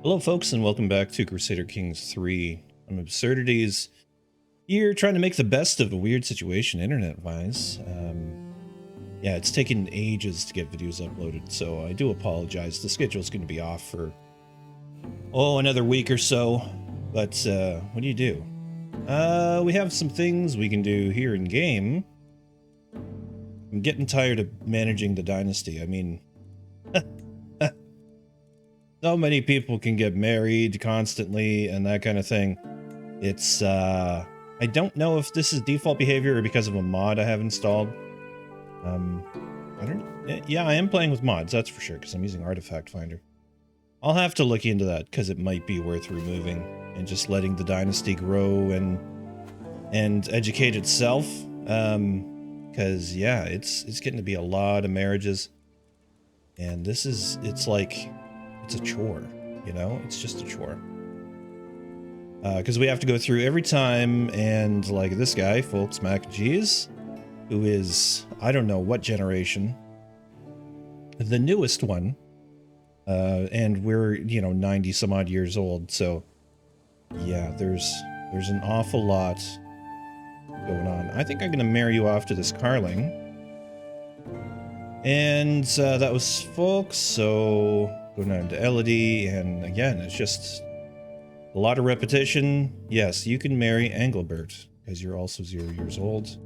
Hello folks and welcome back to Crusader Kings III. I'm Absurdides, here trying to make the best of a weird situation internet-wise. Yeah, it's taken ages to get videos uploaded, so I do apologize. The schedule's going to be off for, another week or so, but what do you do? We have some things we can do here in game. I'm getting tired of managing the dynasty. I mean, so many people can get married constantly and that kind of thing. It's, I don't know if this is default behavior or because of a mod I have installed. Yeah, I am playing with mods, that's for sure, because I'm using Artifact Finder. I'll have to look into that, because it might be worth removing and just letting the dynasty grow and educate itself. Because, yeah, it's getting to be a lot of marriages. And this is, it's like, it's a chore, you know? It's just a chore. Because we have to go through every time, and like this guy, Folks Mackenchiez, who is, I don't know what generation, the newest one, and we're, you know, 90 some odd years old, so yeah, there's an awful lot going on. I think I'm gonna marry you off to this Carling. And that was Folks, so going down to Elodie, and again, it's just a lot of repetition. Yes, you can marry 𝗬𝗏𝗏𝗧, because you're also 0 years old.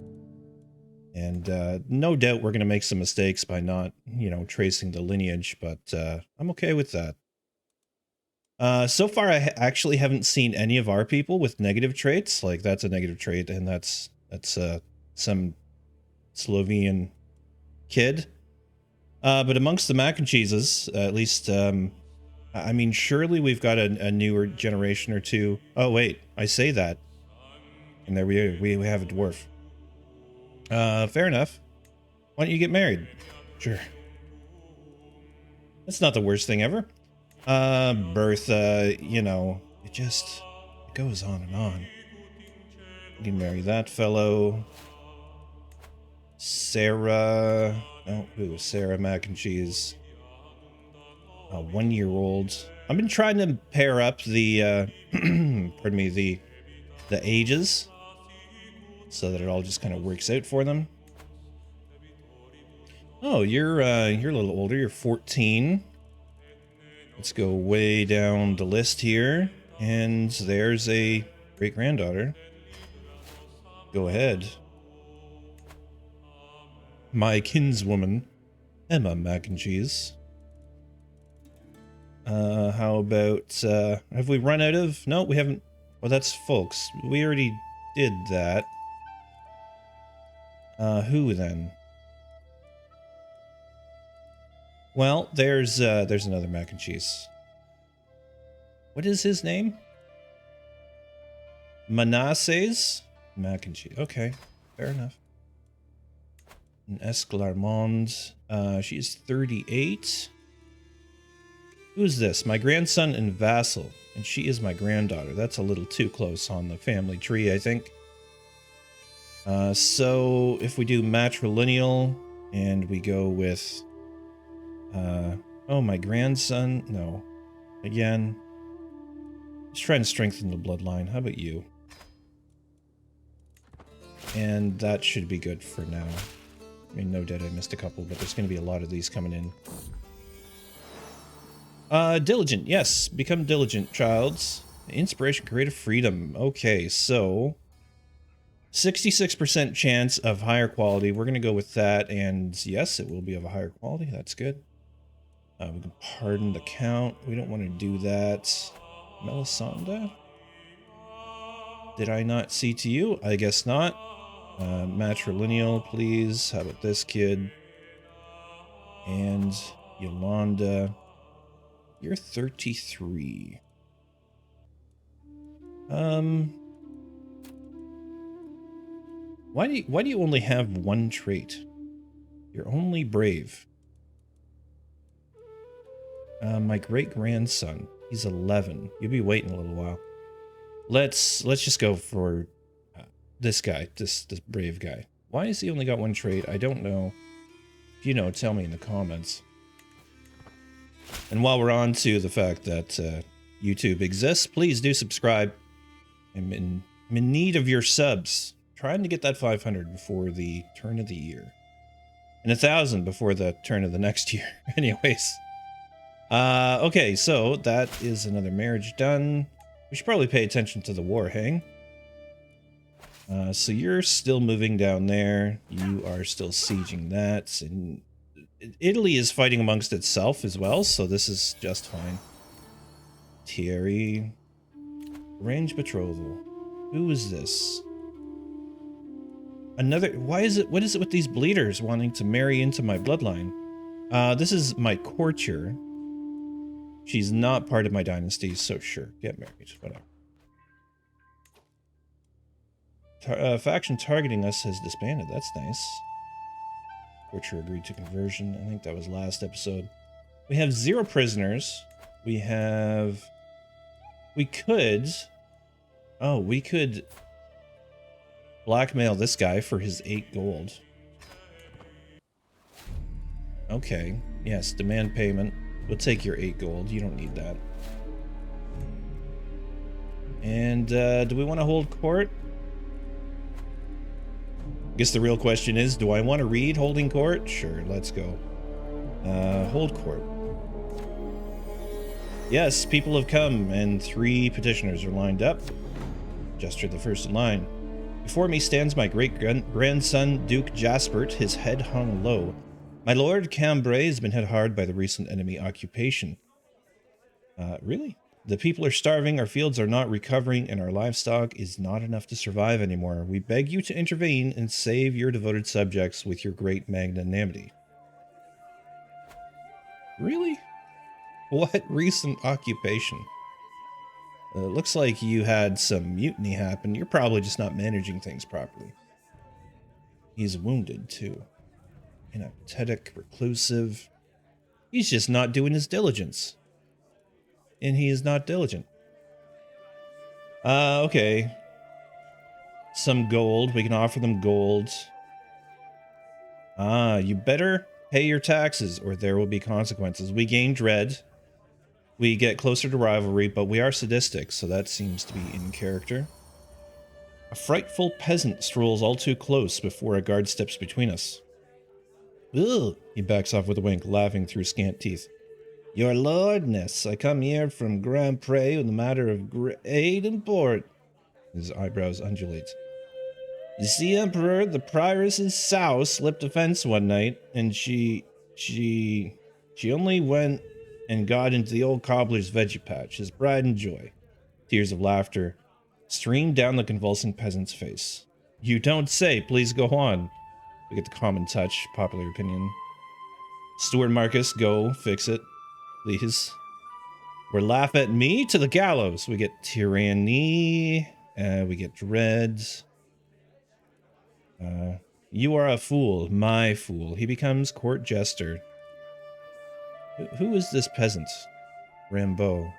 And no doubt we're going to make some mistakes by not, you know, tracing the lineage, but I'm okay with that. So far, I actually haven't seen any of our people with negative traits. Like, that's a negative trait, and that's some Slovenian kid. But amongst the Mackenchiezes, at least, I mean, surely we've got a newer generation or two. Oh, wait, I say that. And there we have a dwarf. Fair enough. Why don't you get married? Sure. That's not the worst thing ever. Bertha, you know, it goes on and on. You can marry that fellow. Sarah, oh, who is Sarah Mackenchiez? 1 year old. I've been trying to pair up the, pardon me, the ages, so that it all just kind of works out for them. Oh, you're a little older. You're 14. Let's go way down the list here, and there's a great-granddaughter. Go ahead. My kinswoman, Emma Mackenchiez. How about, have we run out of? No, we haven't. Well, that's Folks. We already did that. Who then? Well, there's another Mackenchiez. What is his name? Manasseh Mackenchiez. Okay, fair enough. And Esclarmonde. She's 38. Who's this? My grandson and vassal. And she is my granddaughter. That's a little too close on the family tree, I think. So if we do matrilineal and we go with, oh, my grandson, no, again, just trying to strengthen the bloodline. How about you? And that should be good for now. I mean, no doubt I missed a couple, but there's going to be a lot of these coming in. Diligent, yes, become diligent, childs. Inspiration, creative freedom. Okay, so 66% chance of higher quality. We're going to go with that, and yes, it will be of a higher quality. That's good. We can pardon the count. We don't want to do that. Melisande? Did I not see to you? I guess not. Matrilineal, please. How about this kid? And Yolanda. You're 33. Why do you only have one trait? You're only brave. My great-grandson. He's 11. You'll be waiting a little while. Let's just go for this guy, this brave guy. Why has he only got one trait? I don't know. If you know, tell me in the comments. And while we're on to the fact that YouTube exists. Please do subscribe. I'm in need of your subs. Trying to get that 500 before the turn of the year. And 1,000 before the turn of the next year. Anyways. Okay, so that is another marriage done. We should probably pay attention to the war hang. So you're still moving down there. You are still sieging that. And Italy is fighting amongst itself as well, so this is just fine. Thierry. Arranged betrothal. Who is this? Another... What is it with these bleeders wanting to marry into my bloodline? This is my courtier. She's not part of my dynasty, so sure, get married, whatever. Faction targeting us has disbanded, that's nice. Courtier agreed to conversion, I think that was last episode. We have 0 prisoners. We could... Oh, we could blackmail this guy for his 8 gold. Okay, yes, demand payment. We'll take your 8 gold. You don't need that. And, do we want to hold court? I guess the real question is, do I want to read holding court? Sure, let's go. Hold court. Yes, people have come, and 3 petitioners are lined up. Gesture the first in line. Before me stands my great-grandson, Duke Jaspert, his head hung low. My lord Cambrai has been hit hard by the recent enemy occupation. Really? The people are starving, our fields are not recovering, and our livestock is not enough to survive anymore. We beg you to intervene and save your devoted subjects with your great magnanimity. Really? What recent occupation? Looks like you had some mutiny happen. You're probably just not managing things properly. He's wounded, too. Inapathetic, reclusive. He's just not doing his diligence. And he is not diligent. Okay. Some gold. We can offer them gold. You better pay your taxes or there will be consequences. We gain dread. We get closer to rivalry, but we are sadistic, so that seems to be in character. A frightful peasant strolls all too close before a guard steps between us. Ugh, he backs off with a wink, laughing through scant teeth. Your lordness, I come here from Grand Pré in the matter of great import. His eyebrows undulate. You see, Emperor, the prioress's sow slipped a fence one night, and she only went and got into the old cobbler's veggie patch, his pride and joy. Tears of laughter streamed down the convulsing peasant's face. You don't say, please go on. We get the common touch, popular opinion. Stuart Marcus, go, fix it, please. Or laugh at me to the gallows. We get tyranny, we get dreads. You are a fool, my fool. He becomes court jester. Who is this peasant? Rimbaud.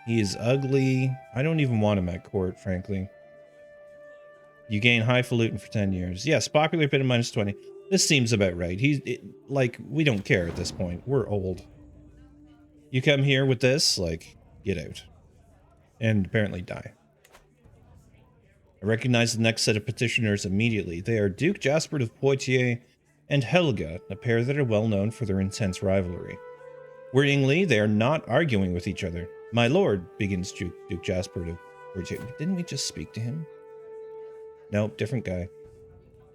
He is ugly. I don't even want him at court, frankly. You gain highfalutin for 10 years. Yes, popular opinion minus 20. This seems about right. Like, we don't care at this point. We're old. You come here with this, like, get out. And apparently die. I recognize the next set of petitioners immediately. They are Duke Jaspert of Poitiers and Helga, a pair that are well known for their intense rivalry. Worryingly, they are not arguing with each other. My lord, begins Duke Jaspert of Poitiers. Didn't we just speak to him? Nope, different guy.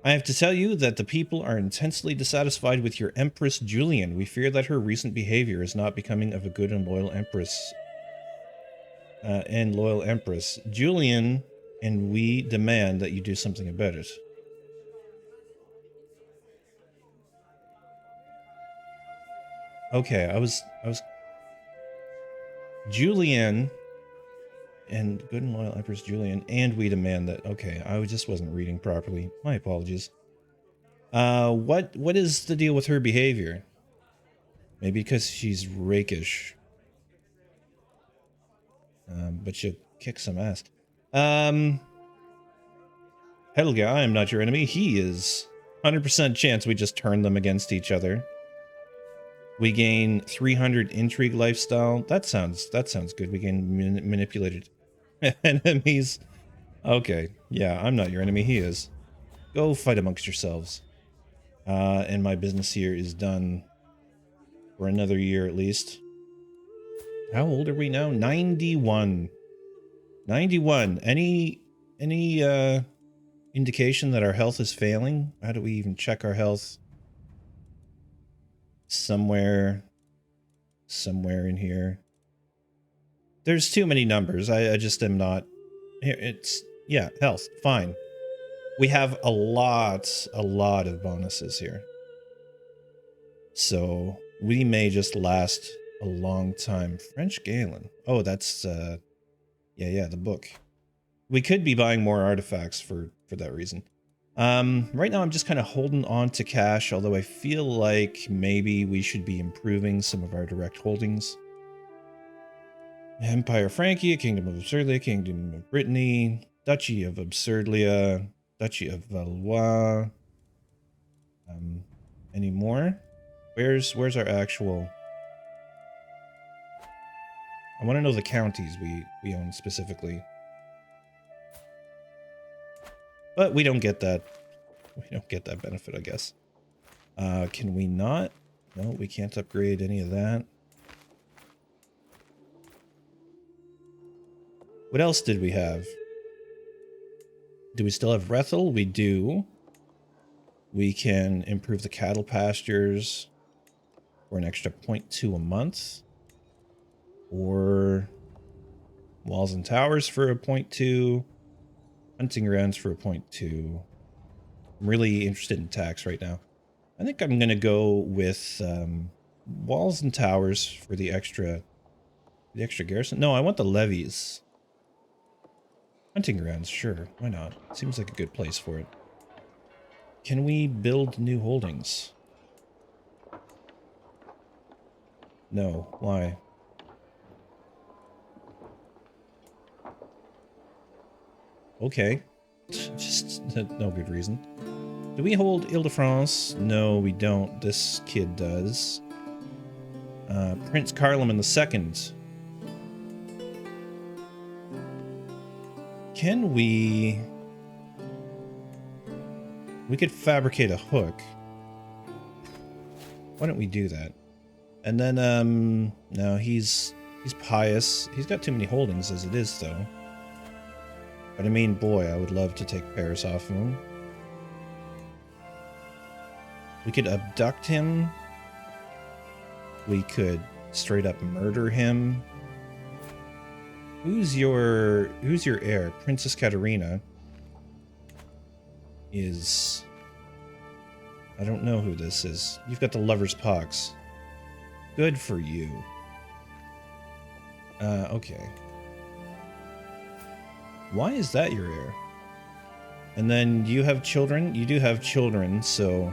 I have to tell you that the people are intensely dissatisfied with your Empress Julian. We fear that her recent behavior is not becoming of a good and loyal empress. Julian, and we demand that you do something about it. Okay, I was Julian and good and loyal Empress Julian, and we demand that. Okay, I just wasn't reading properly. My apologies. What is the deal with her behavior? Maybe because she's rakish. But she'll kick some ass. Helga, I am not your enemy. He is. 100% chance we just turn them against each other. We gain 300 intrigue lifestyle. That sounds good. We gain manipulated enemies. Okay, yeah, I'm not your enemy. He is. Go fight amongst yourselves. And my business here is done for another year at least. How old are we now? 91. 91. Any indication that our health is failing? How do we even check our health? Somewhere in here. There's too many numbers. I just am not here. It's, yeah, health, fine. We have a lot of bonuses here. So we may just last a long time. French Galen. Oh, that's yeah, the book. We could be buying more artifacts for that reason. Right now I'm just kind of holding on to cash, although I feel like maybe we should be improving some of our direct holdings. Empire Francia, Kingdom of Absurdides, Kingdom of Brittany, Duchy of Absurdides, Duchy of Valois. Any more? Where's our actual... I want to know the counties we own specifically. But we don't get that. We don't get that benefit, I guess. Can we not? No, we can't upgrade any of that. What else did we have? Do we still have Rethel? We do. We can improve the cattle pastures for an extra 0.2 a month. Or walls and towers for a 0.2. Hunting grounds for a 0.2. I'm really interested in tax right now. I think I'm going to go with walls and towers for the extra garrison. No, I want the levies. Hunting grounds, sure. Why not? Seems like a good place for it. Can we build new holdings? No. Why? Okay. Just no good reason. Do we hold Ile-de-France? No, we don't. This kid does. Prince Crusader II. Can we... We could fabricate a hook. Why don't we do that? And then, no, he's pious. He's got too many holdings as it is, though. But I mean, boy, I would love to take Paris off of him. We could abduct him. We could straight up murder him. Who's your heir? Princess Katerina is... I don't know who this is. You've got the lover's pox. Good for you. Okay. Why is that your heir? And then you have children? You do have children, so...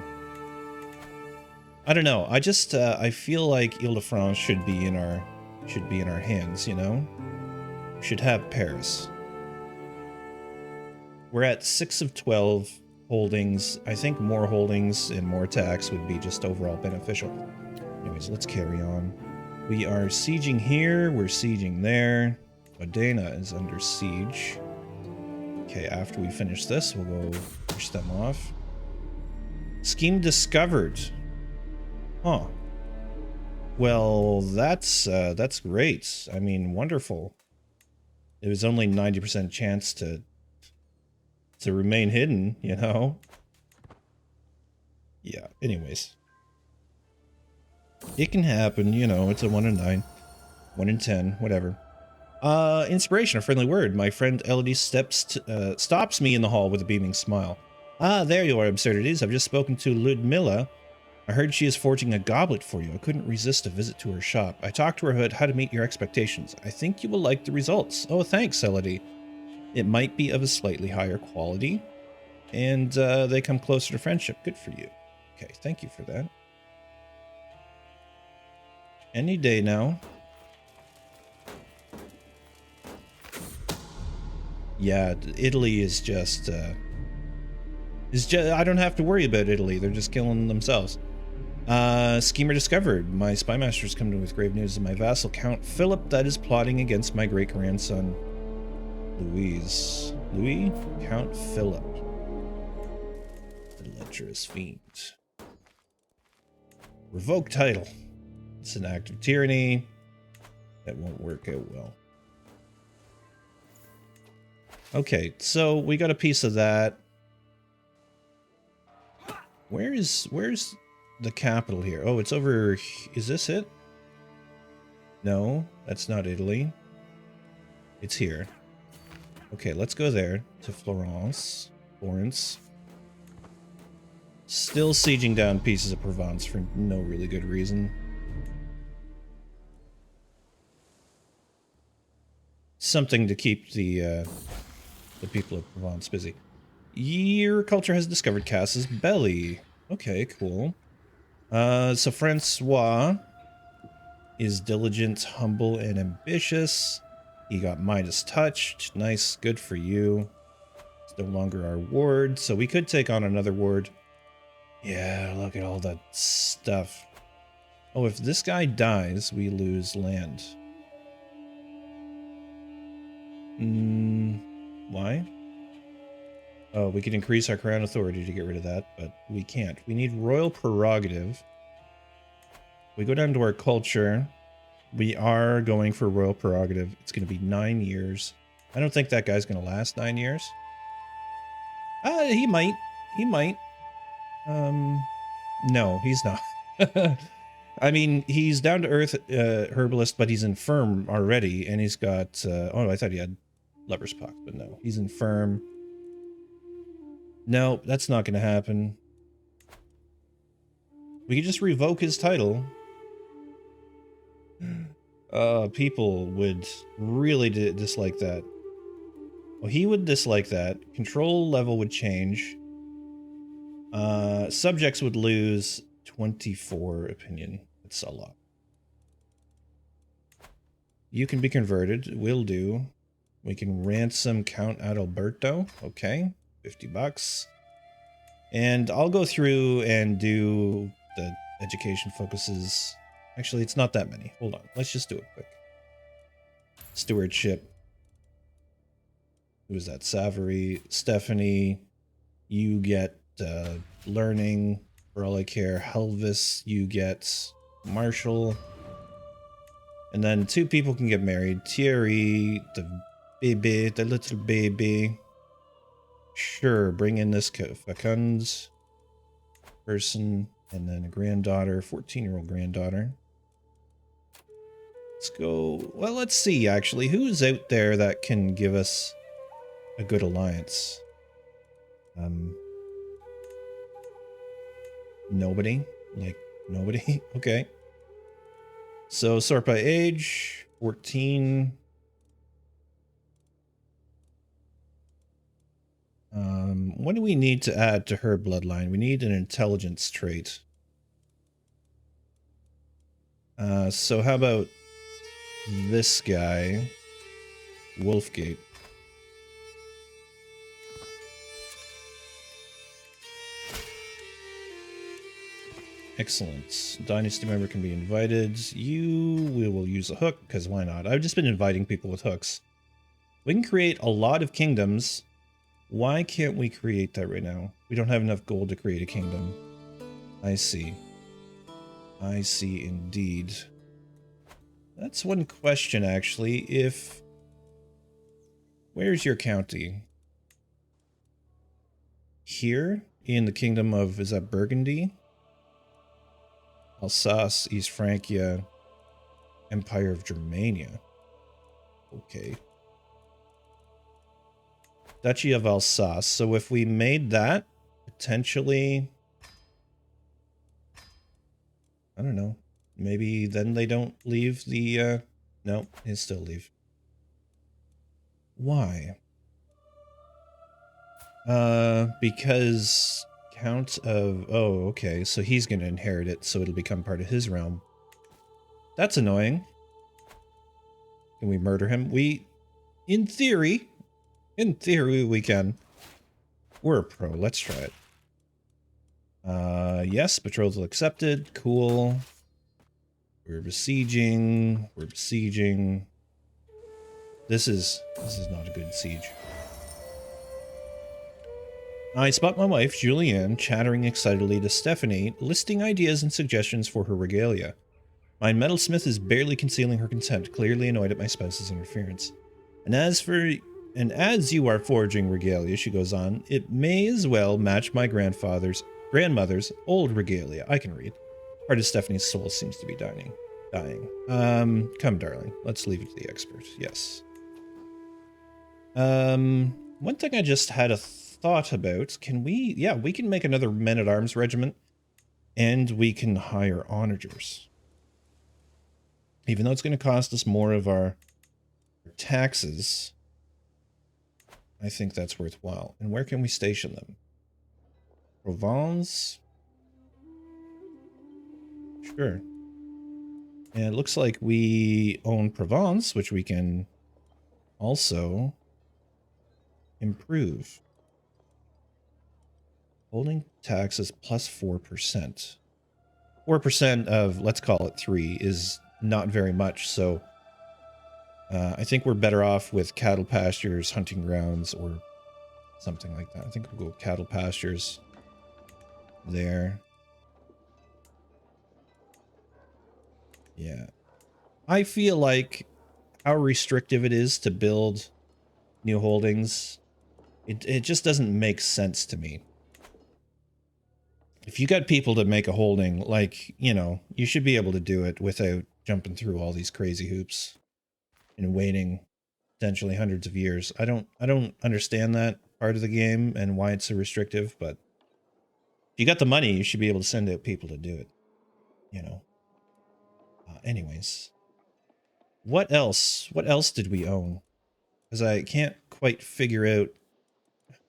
I don't know. I just, I feel like Ile-de-France should be in our hands, you know? We should have Paris. We're at 6 of 12 holdings. I think more holdings and more tax would be just overall beneficial. Anyways, let's carry on. We are sieging here. We're sieging there. Modena is under siege. Okay, after we finish this, we'll go push them off. Scheme discovered. Huh. Well, that's great. I mean, wonderful. It was only 90% chance to remain hidden, you know? Yeah, anyways. It can happen, you know, it's a 1 in 9. 1 in 10, whatever. Inspiration, a friendly word. My friend Elodie stops me in the hall with a beaming smile. Ah, there you are, Absurdides. I've just spoken to 𝗦𝗫𝗏. I heard she is forging a goblet for you. I couldn't resist a visit to her shop. I talked to her about how to meet your expectations. I think you will like the results. Oh, thanks, Elodie. It might be of a slightly higher quality, and they come closer to friendship. Good for you. Okay, thank you for that. Any day now. Yeah, Italy is just I don't have to worry about Italy. They're just killing themselves. Schemer discovered. My spy master's come to with grave news of my vassal Count Philip that is plotting against my great-grandson, Louis? Count Philip. The lecherous fiend. Revoke title. It's an act of tyranny. That won't work out well. Okay, so we got a piece of that. Where's the capital here? Oh, it's over... Is this it? No, that's not Italy. It's here. Okay, let's go there. To Florence. Still sieging down pieces of Provence for no really good reason. Something to keep the people of Provence busy. Your culture has discovered Cass's belly. Okay, cool. So Francois is diligent, humble, and ambitious. He got Midas touched. Nice, good for you. It's no longer our ward, so we could take on another ward. Yeah, look at all that stuff. Oh, if this guy dies, we lose land. Why? Oh, we could increase our crown authority to get rid of that, but we can't. We need royal prerogative. We go down to our culture. We are going for royal prerogative. It's going to be 9 years. I don't think that guy's going to last 9 years. He might. He might. No, he's not. I mean, he's down to earth herbalist, but he's infirm already, and he's got, oh, I thought he had leper's pox, but no, he's infirm. No, that's not going to happen. We could just revoke his title. People would really dislike that. Well, he would dislike that. Control level would change. Subjects would lose 24 opinion. It's a lot. You can be converted. Will do. We can ransom Count Adalberto. Okay. $50. And I'll go through and do the education focuses. Actually, it's not that many. Hold on. Let's just do it quick. Stewardship. Who is that? Savory. Stephanie. You get learning. For all I care. Helvis. You get Marshall. And then 2 people can get married. Thierry. The little baby. Sure, bring in this fecund person, and then a granddaughter, 14-year-old granddaughter. Let's go, well, let's see, actually, who's out there that can give us a good alliance? Nobody? Like, nobody? Okay. So, sort by age, 14... what do we need to add to her bloodline? We need an intelligence trait. So how about this guy, Wolfgate? Excellent. Dynasty member can be invited. We will use a hook, because why not? I've just been inviting people with hooks. We can create a lot of kingdoms. Why can't we create that right now? We don't have enough gold to create a kingdom. I see. I see indeed. That's one question, actually. Where's your county? Here? In the kingdom of, is that Burgundy? Alsace, East Francia, Empire of Germania. Okay. Duchy of Alsace. So if we made that, potentially... I don't know. Maybe then they don't leave the... No, they still leave. Why? Because Count of... Oh, okay. So he's going to inherit it, so it'll become part of his realm. That's annoying. Can we murder him? In theory, we can. We're a pro. Let's try it. Yes, betrothal accepted. Cool. We're besieging. We're besieging. This is not a good siege. I spot my wife, Julianne, chattering excitedly to Stephanie, listing ideas and suggestions for her regalia. My metalsmith is barely concealing her contempt, clearly annoyed at my spouse's interference. And as you are forging regalia, she goes on, it may as well match my grandmother's old regalia. I can read. Part of Stephanie's soul seems to be dying. Come, darling. Let's leave it to the expert. Yes. One thing I just had a thought about. Can we... Yeah, we can make another men-at-arms regiment. And we can hire onagers. Even though it's going to cost us more of our taxes, I think that's worthwhile. And where can we station them? Provence? Sure. And it looks like we own Provence, which we can also improve. Holding taxes plus 4%. 4% of, let's call it 3, is not very much, so I think we're better off with cattle pastures, hunting grounds, or something like that. I think we'll go cattle pastures there. Yeah. I feel like how restrictive it is to build new holdings, it just doesn't make sense to me. If you got people to make a holding, like, you know, you should be able to do it without jumping through all these crazy hoops and waiting potentially hundreds of years. I don't understand that part of the game and why it's so restrictive, but if you got the money, you should be able to send out people to do it, you know. Anyways, what else? What else did we own? Because I can't quite figure out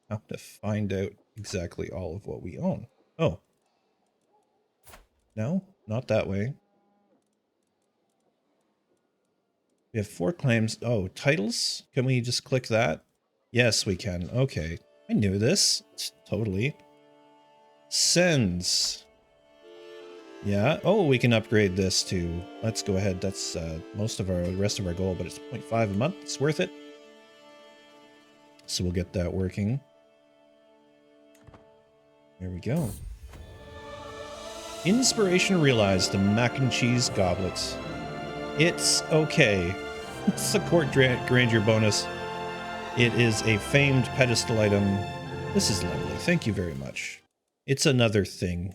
how to find out exactly all of what we own. Oh. No, not that way. We have 4 claims. Oh, titles? Can we just click that? Yes, we can. Okay. I knew this. Totally. Sends. Yeah. Oh, we can upgrade this to... Let's go ahead. That's most of our rest of our goal, but it's 0.5 a month. It's worth it. So we'll get that working. There we go. Inspiration realized the Mackenchiez goblet. It's okay. It's a court grandeur bonus. It is a famed pedestal item. This is lovely. Thank you very much. It's another thing.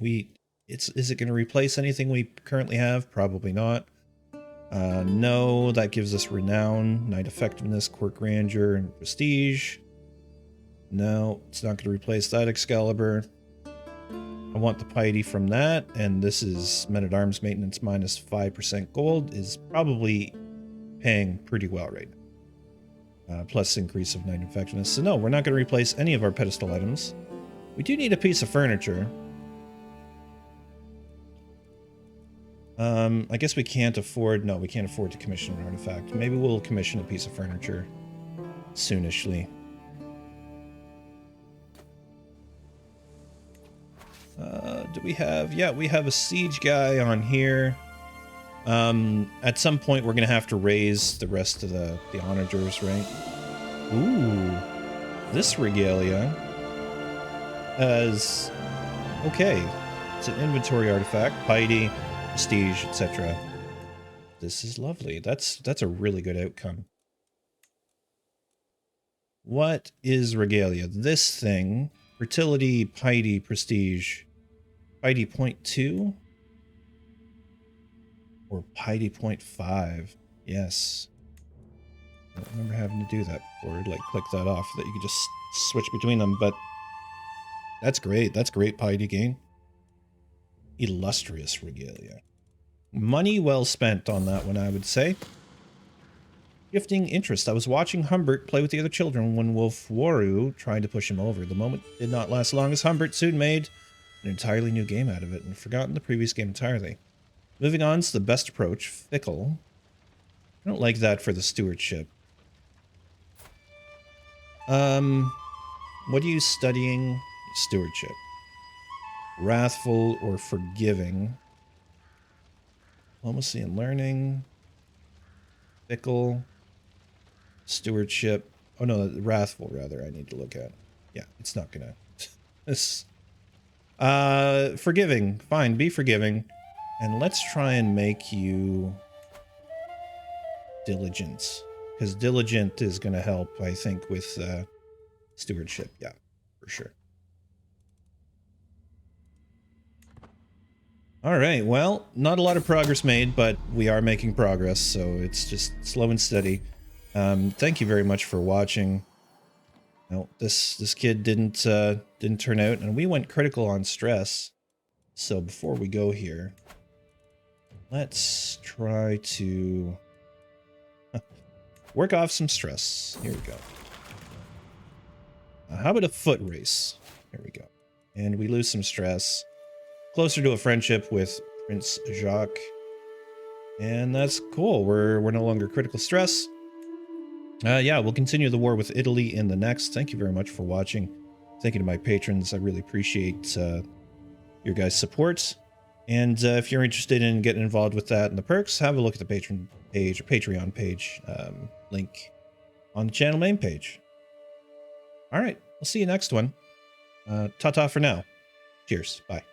Is it going to replace anything we currently have? Probably not. No, that gives us renown, knight effectiveness, court grandeur, and prestige. No, it's not going to replace that Excalibur. I want the piety from that, and this is men-at-arms maintenance minus 5% gold, is probably paying pretty well right now. Plus increase of knight effectiveness. So no, we're not going to replace any of our pedestal items. We do need a piece of furniture. I guess we can't afford... No, we can't afford to commission an artifact. Maybe we'll commission a piece of furniture soonishly. Do we have... Yeah, we have a siege guy on here. At some point, we're going to have to raise the rest of the onagers, right? Ooh. This regalia has... Okay. It's an inventory artifact. Piety, prestige, etc. This is lovely. That's a really good outcome. What is regalia? This thing... Fertility, piety, prestige. Piety 0.2? Or piety 0.5. Yes. I don't remember having to do that before. Like, click that off, that you could just switch between them, but... That's great. That's great piety gain. Illustrious regalia. Money well spent on that one, I would say. Shifting interest. I was watching Humbert play with the other children when 𝗏𝗏𝗏 tried to push him over. The moment did not last long, as Humbert soon made an entirely new game out of it and forgotten the previous game entirely. Moving on to the best approach, fickle. I don't like that for the stewardship. What are you studying? Stewardship. wrathful or forgiving. Diplomacy and learning. Fickle. Stewardship. Oh no, wrathful rather I need to look at. Yeah, it's not gonna. This. Forgiving. Fine, be forgiving. And let's try and make you diligent. Because diligent is gonna help, I think, with stewardship. Yeah, for sure. All right, well, not a lot of progress made, but we are making progress, so it's just slow and steady. Thank you very much for watching. No, this kid didn't turn out, and we went critical on stress. So before we go here, let's try to work off some stress. Here we go. How about a foot race? Here we go. And we lose some stress. Closer to a friendship with Prince Jacques. And that's cool. We're no longer critical stress. Yeah, we'll continue the war with Italy in the next. Thank you very much for watching. Thank you to my patrons. I really appreciate your guys' support. And if you're interested in getting involved with that and the perks, have a look at the patron page or Patreon page link on the channel main page. All right, we'll see you next one. Ta-ta for now. Cheers. Bye.